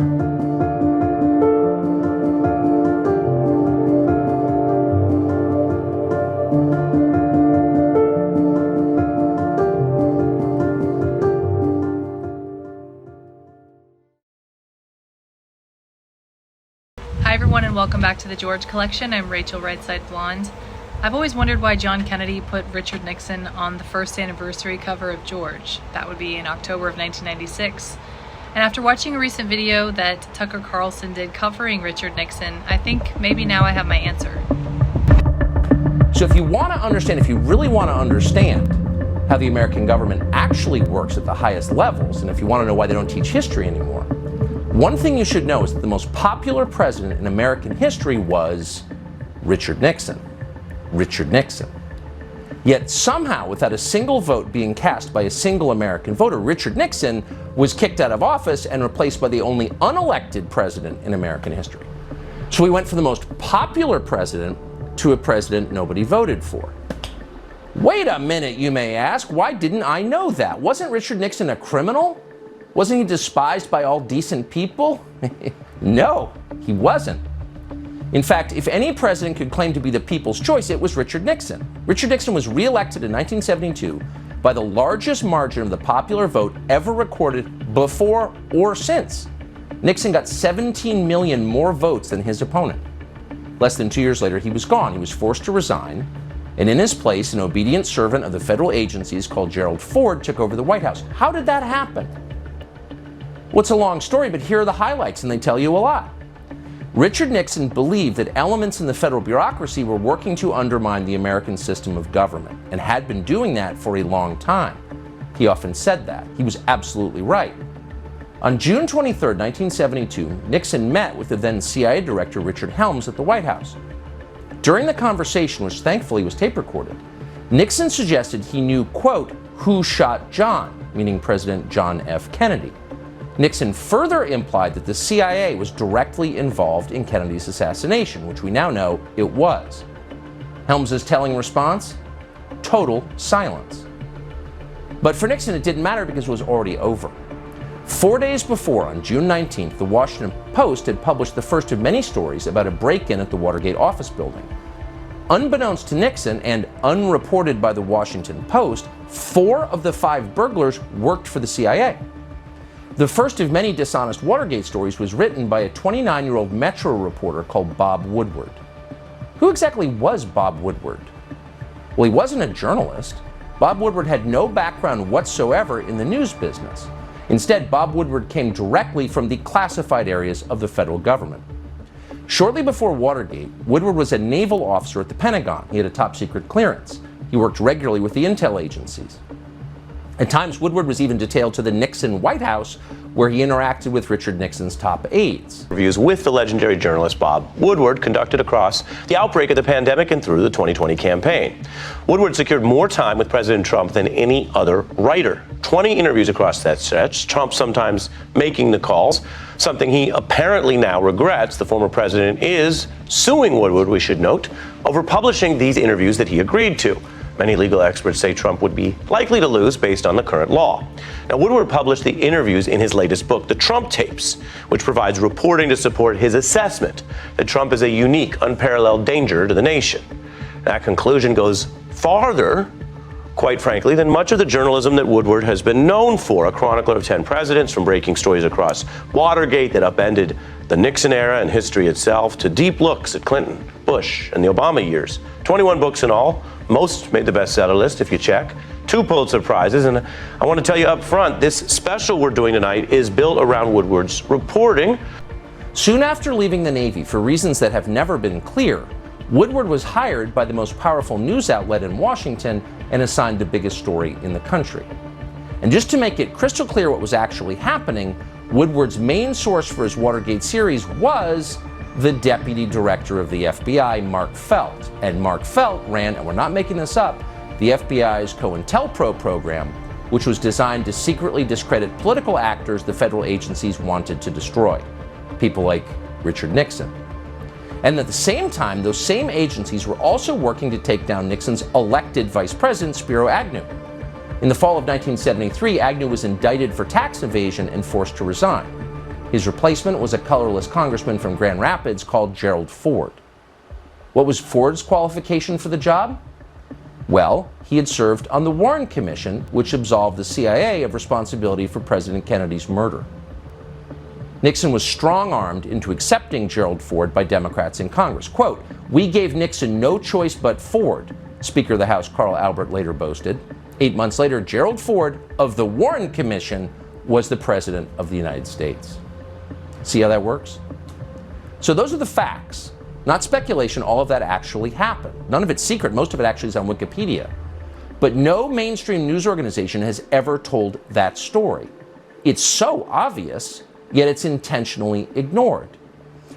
Hi everyone, and welcome back to the George Collection. I'm Rachel Rightside Blonde. I've always wondered why John Kennedy put Richard Nixon on the first anniversary cover of George. That would be in October of 1996. And after watching a recent video that Tucker Carlson did covering Richard Nixon, I think maybe now I have my answer. So if you want to understand, if you really want to understand how the American government actually works at the highest levels, and if you want to know why they don't teach history anymore, one thing you should know is that the most popular president in American history was Richard Nixon. Richard Nixon. Yet somehow, without a single vote being cast by a single American voter, Richard Nixon was kicked out of office and replaced by the only unelected president in American history. So we went from the most popular president to a president nobody voted for. Wait a minute, you may ask. Why didn't I know that? Wasn't Richard Nixon a criminal? Wasn't he despised by all decent people? No, he wasn't. In fact, if any president could claim to be the people's choice, it was Richard Nixon. Richard Nixon was re-elected in 1972 by the largest margin of the popular vote ever recorded before or since. Nixon got 17 million more votes than his opponent. Less than 2 years later, he was gone. He was forced to resign, and in his place, an obedient servant of the federal agencies called Gerald Ford took over the White House. How did that happen? Well, it's a long story, but here are the highlights, and they tell you a lot. Richard Nixon believed that elements in the federal bureaucracy were working to undermine the American system of government, and had been doing that for a long time. He often said that. He was absolutely right. On June 23, 1972, Nixon met with the then CIA Director Richard Helms at the White House. During the conversation, which thankfully was tape recorded, Nixon suggested he knew, quote, who shot John, meaning President John F. Kennedy. Nixon further implied that the CIA was directly involved in Kennedy's assassination, which we now know it was. Helms's telling response? Total silence. But for Nixon, it didn't matter because it was already over. 4 days before, on June 19th, the Washington Post had published the first of many stories about a break-in at the Watergate office building. Unbeknownst to Nixon and unreported by the Washington Post, 4 of the 5 burglars worked for the CIA. The first of many dishonest Watergate stories was written by a 29-year-old Metro reporter called Bob Woodward. Who exactly was Bob Woodward? Well, he wasn't a journalist. Bob Woodward had no background whatsoever in the news business. Instead, Bob Woodward came directly from the classified areas of the federal government. Shortly before Watergate, Woodward was a naval officer at the Pentagon. He had a top-secret clearance. He worked regularly with the intel agencies. At times, Woodward was even detailed to the Nixon White House, where he interacted with Richard Nixon's top aides. Reviews with the legendary journalist Bob Woodward conducted across the outbreak of the pandemic and through the 2020 campaign. Woodward secured more time with President Trump than any other writer. 20 interviews across that stretch, Trump sometimes making the calls, something he apparently now regrets. The former president is suing Woodward, we should note, over publishing these interviews that he agreed to. Many legal experts say Trump would be likely to lose based on the current law. Now, Woodward published the interviews in his latest book, The Trump Tapes, which provides reporting to support his assessment that Trump is a unique, unparalleled danger to the nation. That conclusion goes farther, quite frankly, than much of the journalism that Woodward has been known for, a chronicler of 10 presidents, from breaking stories across Watergate that upended the Nixon era and history itself, to deep looks at Clinton, Bush, and the Obama years. 21 books in all. Most made the bestseller list, if you check. 2 Pulitzer Prizes, and I want to tell you up front, this special we're doing tonight is built around Woodward's reporting. Soon after leaving the Navy, for reasons that have never been clear, Woodward was hired by the most powerful news outlet in Washington and assigned the biggest story in the country. And just to make it crystal clear what was actually happening, Woodward's main source for his Watergate series was the deputy director of the FBI, Mark Felt. And Mark Felt ran, and we're not making this up, the FBI's COINTELPRO program, which was designed to secretly discredit political actors the federal agencies wanted to destroy, people like Richard Nixon. And at the same time, those same agencies were also working to take down Nixon's elected vice president, Spiro Agnew. In the fall of 1973, Agnew was indicted for tax evasion and forced to resign. His replacement was a colorless congressman from Grand Rapids called Gerald Ford. What was Ford's qualification for the job? Well, he had served on the Warren Commission, which absolved the CIA of responsibility for President Kennedy's murder. Nixon was strong-armed into accepting Gerald Ford by Democrats in Congress. Quote, "We gave Nixon no choice but Ford," Speaker of the House Carl Albert later boasted. 8 months later, Gerald Ford of the Warren Commission was the President of the United States. See how that works? So those are the facts, not speculation. All of that actually happened. None of it's secret. Most of it actually is on Wikipedia. But no mainstream news organization has ever told that story. It's so obvious, yet it's intentionally ignored.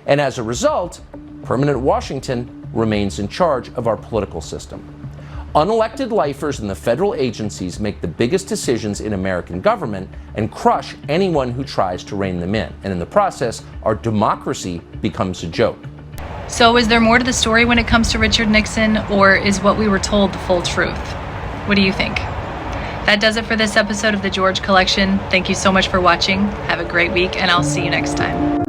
And as a result, permanent Washington remains in charge of our political system. Unelected lifers in the federal agencies make the biggest decisions in American government and crush anyone who tries to rein them in. And in the process, our democracy becomes a joke. So is there more to the story when it comes to Richard Nixon, or is what we were told the full truth? What do you think? That does it for this episode of the George Collection. Thank you so much for watching. Have a great week, and I'll see you next time.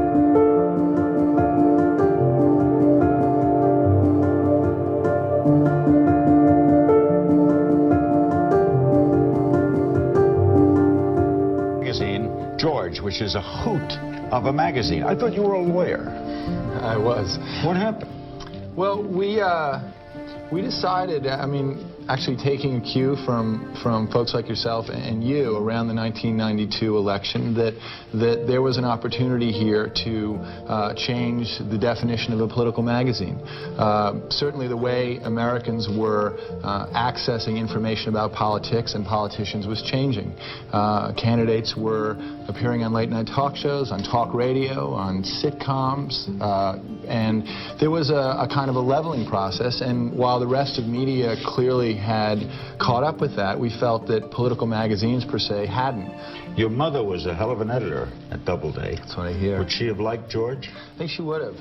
George, which is a hoot of a magazine. I thought you were a lawyer. I was. What happened? Well, we decided, actually taking a cue from folks like yourself and you around the 1992 election, that there was an opportunity here to change the definition of a political magazine. Certainly the way Americans were accessing information about politics and politicians was changing. Candidates were appearing on late-night talk shows, on talk radio, on sitcoms, and there was a kind of a leveling process. And while the rest of media clearly had caught up with that, we felt that political magazines per se hadn't. Your mother was a hell of an editor at Doubleday. That's what I hear. Would she have liked George? I think she would have.